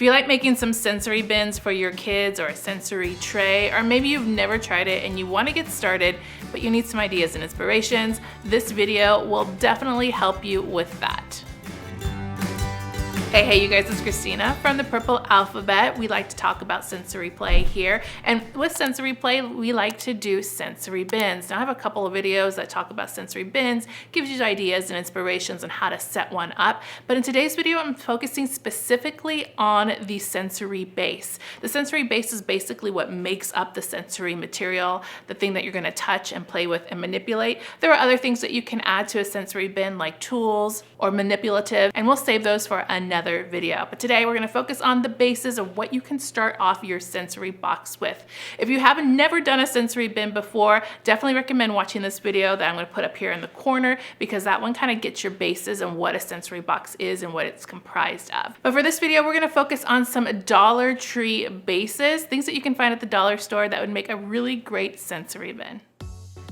If you like making some sensory bins for your kids or a sensory tray, or maybe you've never tried it and you want to get started, but you need some ideas and inspirations, this video will definitely help you with that. Hey you guys, it's Christina from the Purple Alphabet. We like to talk about sensory play here. And with sensory play, we like to do sensory bins. Now I have a couple of videos that talk about sensory bins, gives you ideas and inspirations on how to set one up. But in today's video, I'm focusing specifically on the sensory base. The sensory base is basically what makes up the sensory material, the thing that you're gonna touch and play with and manipulate. There are other things that you can add to a sensory bin like tools or manipulative, and we'll save those for another video. But today we're going to focus on the bases of what you can start off your sensory box with. If you haven't never done a sensory bin before, definitely recommend watching this video that I'm going to put up here in the corner, because that one kind of gets your bases and what a sensory box is and what it's comprised of. But for this video, we're going to focus on some Dollar Tree bases, things that you can find at the dollar store that would make a really great sensory bin.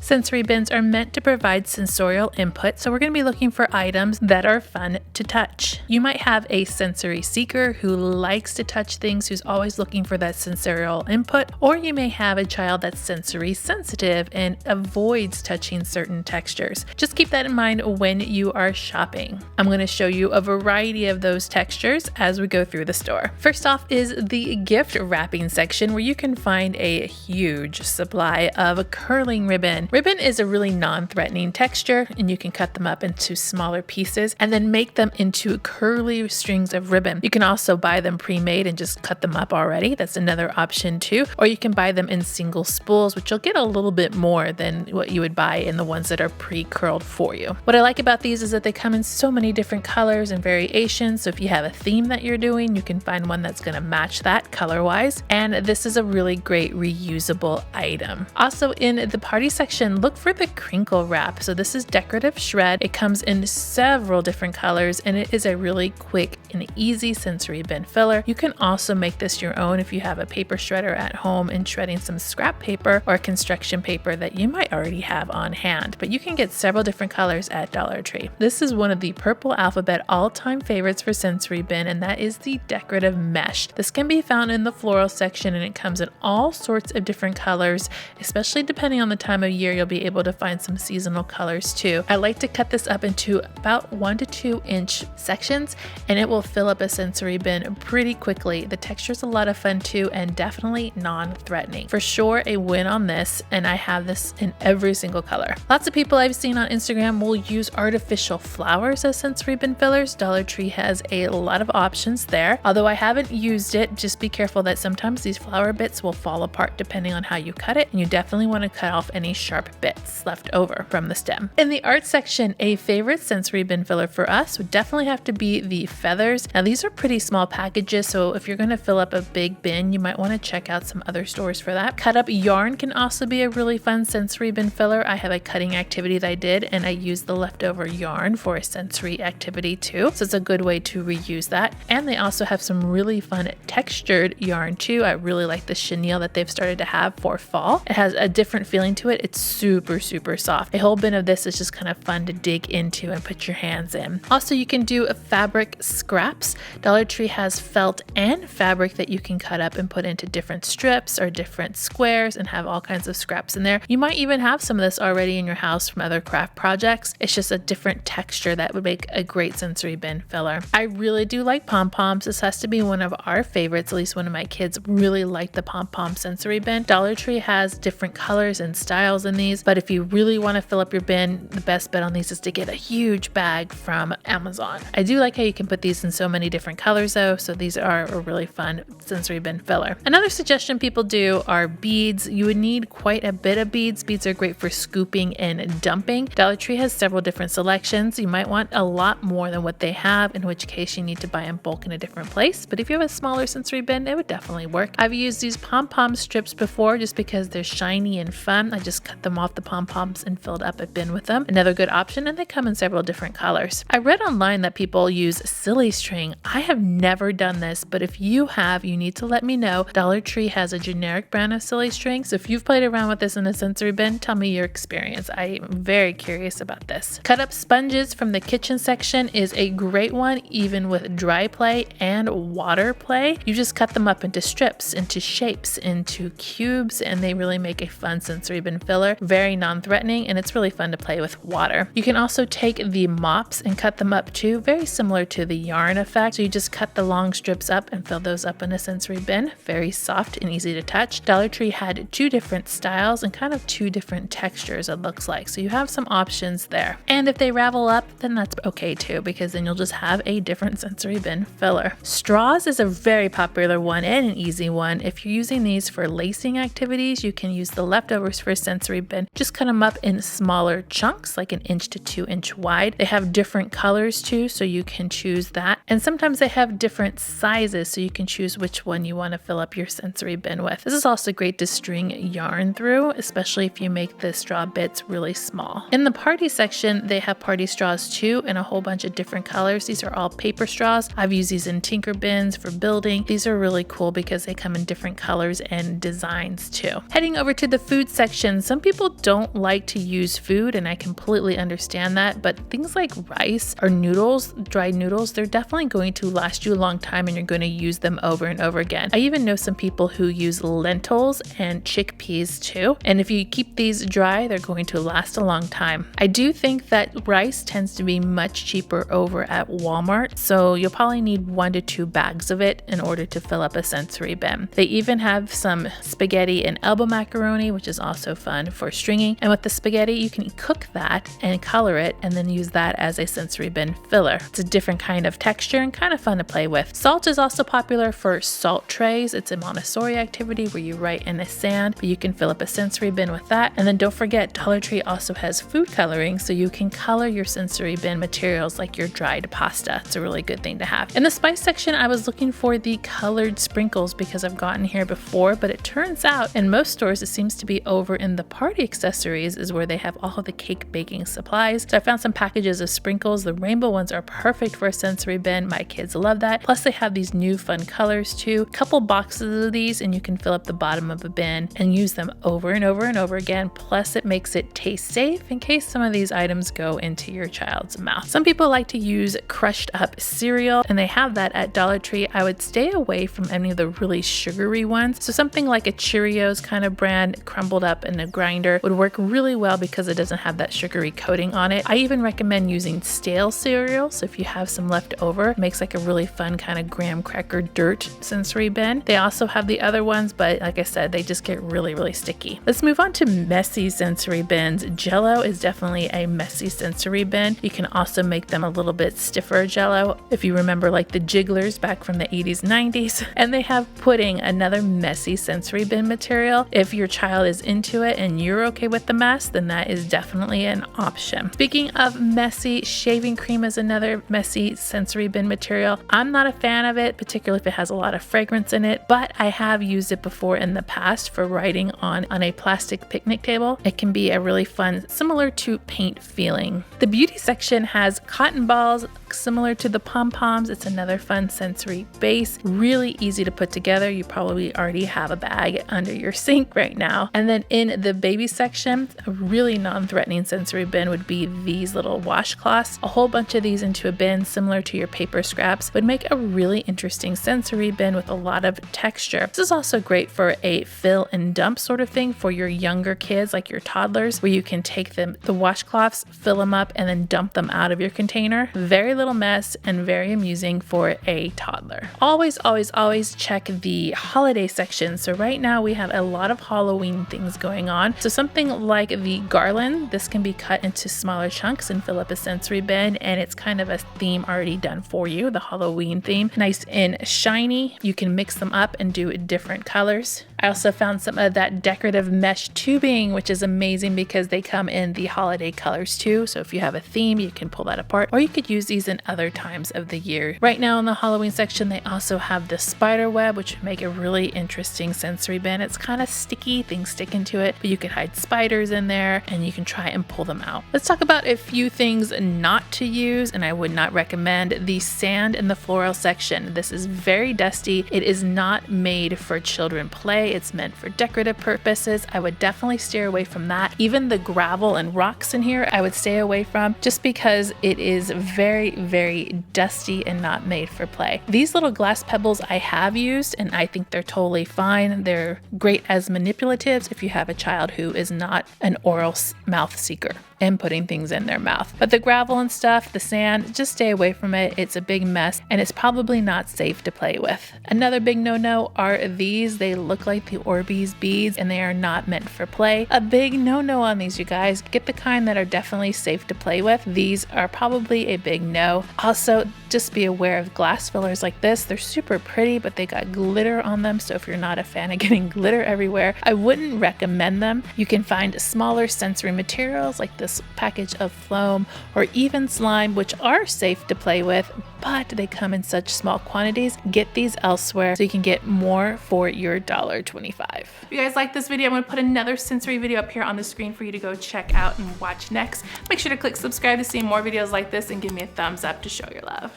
Sensory bins are meant to provide sensorial input, so we're going to be looking for items that are fun to touch. You might have a sensory seeker who likes to touch things, who's always looking for that sensorial input, or you may have a child that's sensory sensitive and avoids touching certain textures. Just keep that in mind when you are shopping. I'm going to show you a variety of those textures as we go through the store. First off is the gift wrapping section, where you can find a huge supply of curling ribbon. Ribbon is a really non-threatening texture, and you can cut them up into smaller pieces and then make them into curly strings of ribbon. You can also buy them pre-made and just cut them up already. That's another option too. Or you can buy them in single spools, which you'll get a little bit more than what you would buy in the ones that are pre-curled for you. What I like about these is that they come in so many different colors and variations. So if you have a theme that you're doing, you can find one that's going to match that color-wise. And this is a really great reusable item. Also in the party section, look for the crinkle wrap. So this is decorative shred. It comes in several different colors, and it is a really quick and easy sensory bin filler. You can also make this your own if you have a paper shredder at home and shredding some scrap paper or construction paper that you might already have on hand. But you can get several different colors at Dollar Tree. This is one of the Purple Alphabet all-time favorites for sensory bin, and that is the decorative mesh. This can be found in the floral section, and it comes in all sorts of different colors, especially depending on the time of year. You'll be able to find some seasonal colors too. I like to cut this up into about 1 to 2 inch sections, and it will fill up a sensory bin pretty quickly. The texture is a lot of fun too, and definitely non-threatening. For sure a win on this, and I have this in every single color. Lots of people I've seen on Instagram will use artificial flowers as sensory bin fillers. Dollar Tree has a lot of options there. Although I haven't used it, just be careful that sometimes these flower bits will fall apart depending on how you cut it, and you definitely want to cut off any sharp bits left over from the stem. In the art section, a favorite sensory bin filler for us would definitely have to be the feathers. Now these are pretty small packages, so if you're going to fill up a big bin, you might want to check out some other stores for that. Cut up yarn can also be a really fun sensory bin filler. I have a cutting activity that I did, and I used the leftover yarn for a sensory activity too, so it's a good way to reuse that. And they also have some really fun textured yarn too. I really like the chenille that they've started to have for fall. It has a different feeling to it. It's super soft. A whole bin of this is just kind of fun to dig into and put your hands in. Also, you can do fabric scraps. Dollar Tree has felt and fabric that you can cut up and put into different strips or different squares and have all kinds of scraps in there. You might even have some of this already in your house from other craft projects. It's just a different texture that would make a great sensory bin filler. I really do like pom-poms. This has to be one of our favorites. At least one of my kids really liked the pom-pom sensory bin. Dollar Tree has different colors and styles in these, but if you really want to fill up your bin, the best bet on these is to get a huge bag from Amazon. I do like how you can put these in so many different colors though, so these are a really fun sensory bin filler. Another suggestion people do are beads. You would need quite a bit of beads. Beads are great for scooping and dumping. Dollar Tree has several different selections. You might want a lot more than what they have, in which case you need to buy in bulk in a different place, but if you have a smaller sensory bin, it would definitely work. I've used these pom-pom strips before just because they're shiny and fun. I just cut them them off the pom-poms and filled up a bin with them. Another good option, and they come in several different colors. I read online that people use silly string. I have never done this, but if you have, you need to let me know. Dollar Tree has a generic brand of silly string, so if you've played around with this in a sensory bin, tell me your experience. I am very curious about this. Cut up sponges from the kitchen section is a great one, even with dry play and water play. You just cut them up into strips, into shapes, into cubes, and they really make a fun sensory bin filler. Very non-threatening, and it's really fun to play with water. You can also take the mops and cut them up too, very similar to the yarn effect. So you just cut the long strips up and fill those up in a sensory bin. Very soft and easy to touch. Dollar Tree had 2 different styles and kind of 2 different textures, it looks like. So you have some options there. And if they ravel up, then that's okay too, because then you'll just have a different sensory bin filler. Straws is a very popular one and an easy one. If you're using these for lacing activities, you can use the leftovers for a sensory bin. Just cut them up in smaller chunks, like 1 inch to 2 inch wide. They have different colors too, so you can choose that. And sometimes they have different sizes, so you can choose which one you want to fill up your sensory bin with. This is also great to string yarn through, especially if you make the straw bits really small. In the party section, they have party straws too in a whole bunch of different colors. These are all paper straws. I've used these in Tinker bins for building. These are really cool because they come in different colors and designs too. Heading over to the food section, some people don't like to use food, and I completely understand that, but things like rice or noodles, dried noodles, they're definitely going to last you a long time, and you're going to use them over and over again. I even know some people who use lentils and chickpeas too, and if you keep these dry, they're going to last a long time. I do think that rice tends to be much cheaper over at Walmart, so you'll probably need 1 to 2 bags of it in order to fill up a sensory bin. They even have some spaghetti and elbow macaroni, which is also fun for stringing, and with the spaghetti you can cook that and color it and then use that as a sensory bin filler. It's a different kind of texture and kind of fun to play with. Salt is also popular for salt trays. It's a Montessori activity where you write in the sand, but you can fill up a sensory bin with that. And then don't forget, Dollar Tree also has food coloring, so you can color your sensory bin materials like your dried pasta. It's a really good thing to have. In the spice section, I was looking for the colored sprinkles because I've gotten here before, but it turns out in most stores it seems to be over in the party accessories is where they have all of the cake baking supplies. So I found some packages of sprinkles. The rainbow ones are perfect for a sensory bin. My kids love that. Plus they have these new fun colors too. Couple boxes of these and you can fill up the bottom of a bin and use them over and over and over again. Plus it makes it taste safe in case some of these items go into your child's mouth. Some people like to use crushed up cereal, and they have that at Dollar Tree. I would stay away from any of the really sugary ones. So something like a Cheerios kind of brand crumbled up in a grinder would work really well because it doesn't have that sugary coating on it. I even recommend using stale cereal. So if you have some left over, it makes like a really fun kind of graham cracker dirt sensory bin. They also have the other ones, but like I said, they just get really, really sticky. Let's move on to messy sensory bins. Jell-O is definitely a messy sensory bin. You can also make them a little bit stiffer Jell-O if you remember like the Jigglers back from the 80s, 90s. And they have pudding, another messy sensory bin material. If your child is into it and you're okay with the mess, then that is definitely an option. Speaking of messy, shaving cream is another messy sensory bin material. I'm not a fan of it, particularly if it has a lot of fragrance in it, but I have used it before in the past for writing on a plastic picnic table. It can be a really fun, similar to paint feeling. The beauty section has cotton balls, similar to the pom-poms. It's another fun sensory base, really easy to put together. You probably already have a bag under your sink right now. And then in the baby section, a really non-threatening sensory bin would be these little washcloths. A whole bunch of these into a bin similar to your paper scraps would make a really interesting sensory bin with a lot of texture. This is also great for a fill and dump sort of thing for your younger kids, like your toddlers, where you can take the washcloths, fill them up, and then dump them out of your container. Very little mess and very amusing for a toddler. Always, always, always check the holiday section. So right now we have a lot of Halloween things going on. So something like the garland, this can be cut into smaller chunks and fill up a sensory bin, and it's kind of a theme already done for you, the Halloween theme. Nice and shiny. You can mix them up and do different colors. I also found some of that decorative mesh tubing, which is amazing because they come in the holiday colors too. So if you have a theme, you can pull that apart, or you could use these in other times of the year. Right now in the Halloween section, they also have the spider web, which would make a really interesting sensory bin. It's kind of sticky, things stick into it, but you could hide spiders in there and you can try and pull them out. Let's talk about a few things not to use, and I would not recommend the sand in the floral section. This is very dusty. It is not made for children play. It's meant for decorative purposes. I would definitely steer away from that. Even the gravel and rocks in here, I would stay away from, just because it is very, very dusty and not made for play. These little glass pebbles I have used, and I think they're totally fine. They're great as manipulatives if you have a child who is not an oral mouth seeker and putting things in their mouth. But the gravel and stuff, the sand, just stay away from it. It's a big mess and it's probably not safe to play with. Another big no-no are these. They look like the Orbeez beads and they are not meant for play. A big no-no on these, you guys. Get the kind that are definitely safe to play with. These are probably a big no. Also, just be aware of glass fillers like this. They're super pretty, but they got glitter on them. So if you're not a fan of getting glitter everywhere, I wouldn't recommend them. You can find smaller sensory materials like this package of foam or even slime, which are safe to play with, but they come in such small quantities. Get these elsewhere so you can get more for your $1.25. If you guys like this video, I'm going to put another sensory video up here on the screen for you to go check out and watch next. Make sure to click subscribe to see more videos like this and give me a thumbs up to show your love.